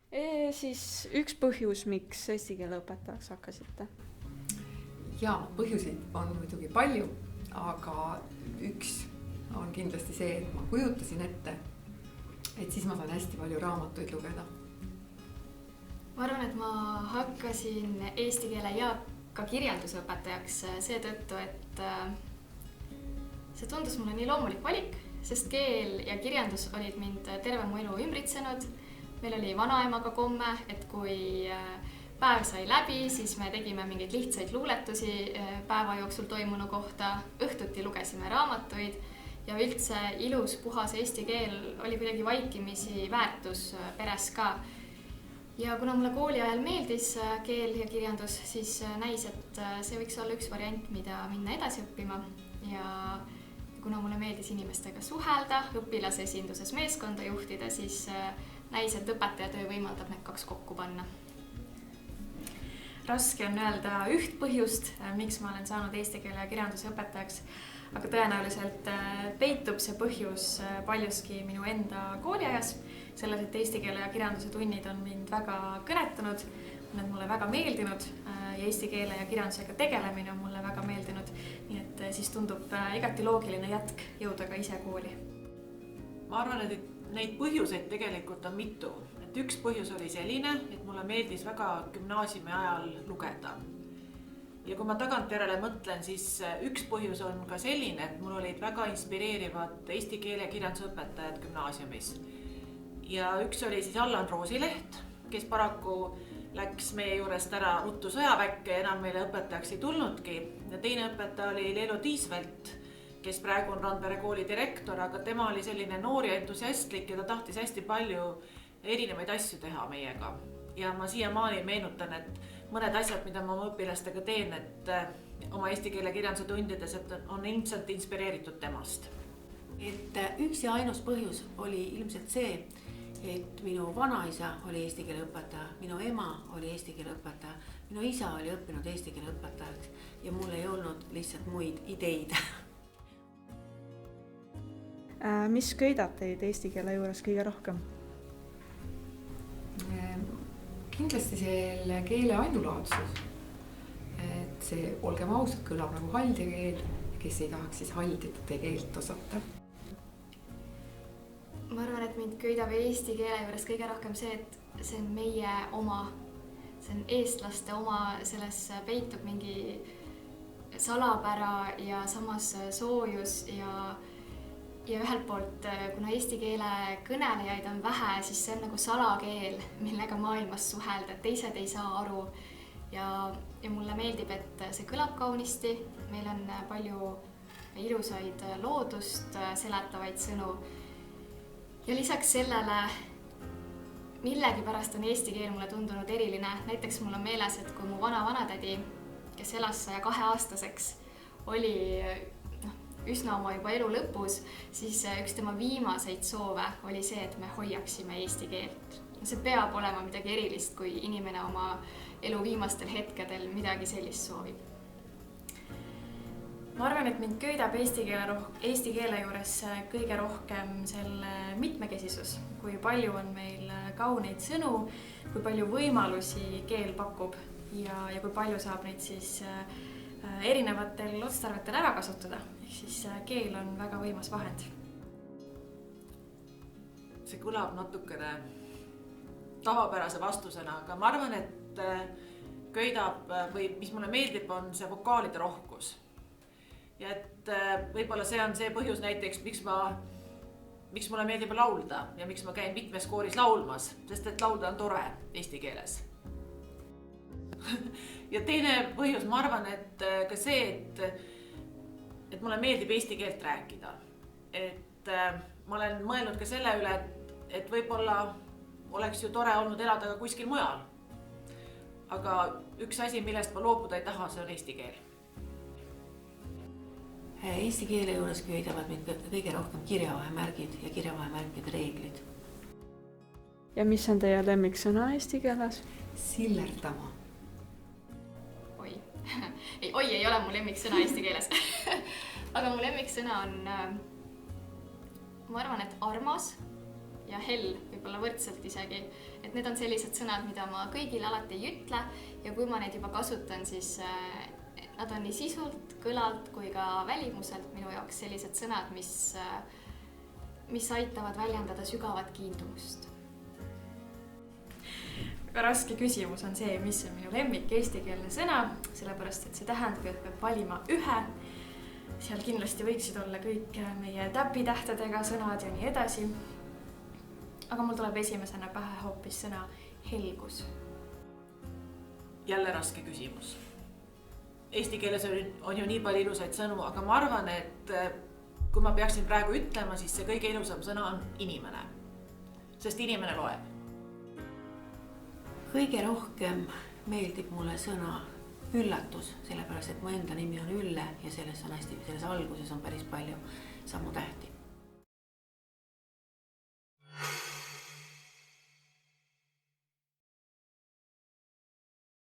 Siis üks põhjus, miks eesti keele õpetajaks hakkasite? Ja põhjuseid on muidugi palju, aga üks on kindlasti see, et ma kujutasin ette, et siis ma saan hästi palju raamatuid lugeda. Ma arvan, et ma hakkasin eesti keele ja ka kirjandusõpetajaks seetõttu, et see tundus mulle nii loomulik valik, sest keel ja kirjandus olid mind terve mu elu ümbritsenud. Meil oli vanaemaga komme, et kui päev sai läbi, siis me tegime mingeid lihtsaid luuletusi päeva jooksul toimunu kohta. Õhtuti lugesime raamatuid ja üldse ilus, puhas eesti keel oli kuidagi vaikimisi väärtus peres ka. Ja kuna mulle kooli ajal meeldis keel ja kirjandus, siis näis, et see võiks olla üks variant, mida minna edasi õppima. Ja kuna mulle meeldis inimestega suhelda, õpilase esinduses meeskonda juhtida, siis näis, et õpetajatöö võimaldab need kaks kokku panna. Raske on öelda üht põhjust, miks ma olen saanud eesti keele ja kirjanduse õpetajaks, aga tõenäoliselt peitub see põhjus paljuski minu enda kooliajas, selles, et eesti keele ja kirjanduse tunnid on mind väga kõnetanud, need mulle väga meeldinud ja eesti keele ja kirjandusega tegelemine on mulle väga meeldinud, nii et siis tundub igati loogiline jätk jõuda ka ise kooli. Ma arvan, et neid põhjuseid tegelikult on mitu. Et üks põhjus oli selline, et mulle meeldis väga gümnaasiumi ajal lugeda. Ja kui ma tagantjärele mõtlen, siis üks põhjus on ka selline, et mul olid väga inspireerivad eesti keele kirjanduse õpetajad gümnaasiumis. Ja üks oli siis Allan Roosileht, kes paraku läks meie juurest ära ruttu sõjaväkke ja enam meile õpetajaks ei tulnudki. Ja teine õpetaja oli Leelo Tiisvelt, kes praegu on Randpere kooli direktor, aga tema oli selline noor ja entusiastlik ja ta tahtis hästi palju erinevaid asju teha meiega. Ja ma siiamaani meenutan, et mõned asjad, mida ma oma õpilastega teen, et oma eesti keele kirjanduse tundides, et on ilmselt inspireeritud temast. Et üks ja ainus põhjus oli ilmselt see, et minu vanaisa oli eesti keele õpetaja, minu ema oli eesti keele õpetaja, minu isa oli õppinud eesti keele õpetajaks ja mul ei olnud lihtsalt muid ideid. Mis köidab teid eesti keele juures kõige rohkem? Kindlasti selle keele ainulaadsus. Et see, olgem ausad, kõlab nagu haldja keel, kes ei tahaks siis haldjate keelt osata. Ma arvan, et mind köidab eesti keele juures kõige rohkem see, et see on meie oma, see on eestlaste oma, selles peitub mingi salapära ja samas soojus ja ühelt poolt, kuna eesti keele kõnelejaid on vähe, siis see on nagu salakeel, millega maailmas suhelda, teised ei saa aru. Ja mulle meeldib, et see kõlab kaunisti, meil on palju ilusaid loodust seletavaid sõnu. Ja lisaks sellele millegipärast on eesti keel mulle tundunud eriline. Näiteks mul on meeles, et kui mu vanatädi, kes elas 102-aastaseks, oli üsna oma juba elu lõpus, siis üks tema viimaseid soove oli see, et me hoiaksime eesti keelt. See peab olema midagi erilist, kui inimene oma elu viimastel hetkedel midagi sellist soovib. Ma arvan, et mind köidab eesti keele juures kõige rohkem selle mitmekesisus, kui palju on meil kauneid sõnu, kui palju võimalusi keel pakub ja kui palju saab neid siis erinevatel otstarvetel ära kasutada. Ehk siis keel on väga võimas vahend. See kõlab natukene tavapärase vastusena, aga ma arvan, et köidab või mis mulle meeldib, on see vokaalide rohkus. Ja et võib-olla see on see põhjus näiteks, miks mulle meeldib laulda ja miks ma käin mitmes kooris laulmas, sest et laulda on tore eesti keeles. Ja teine põhjus, ma arvan, et ka see, et mulle meeldib eesti keelt rääkida. Et ma olen mõelnud ka selle üle, et võib-olla oleks ju tore olnud elada ka kuskil mujal. Aga üks asi, millest ma loobuda ei taha, see on eesti keel. Eesti keele juures köidavad mind kõige rohkem kirjavahemärgid ja kirjavahemärgide reeglid. Ja mis on teie lemmiksõna eesti keeles? Sillerdama. Oi ei ole mu lemmiksõna eesti keeles. Aga mu lemmiksõna on, ma arvan, et armas. ja hell, võib-olla võrdselt isegi. Et need on sellised sõnad, mida ma kõigile alati ei ütle ja kui ma neid juba kasutan, siis nad on nii sisult, kõlalt kui ka välimuselt minu jaoks sellised sõnad, mis aitavad väljendada sügavat kiindumust. Väga raske küsimus on see, mis on minu lemmik eestikeelne sõna, sellepärast et see tähendab, et peab valima ühe. Seal kindlasti võiksid olla kõik meie täpitähtedega sõnad ja nii edasi. Aga mul tuleb esimesena pähe hoopis sõna helgus. Jälle raske küsimus. Eesti keeles on ju nii palju ilusaid sõnu, aga ma arvan, et kui ma peaksin praegu ütlema, siis see kõige ilusam sõna on inimene. Sest inimene loeb. Kõige rohkem meeldib mulle sõna üllatus, sellepärast et mu enda nimi on Ülle ja selles alguses on päris palju samu tähti.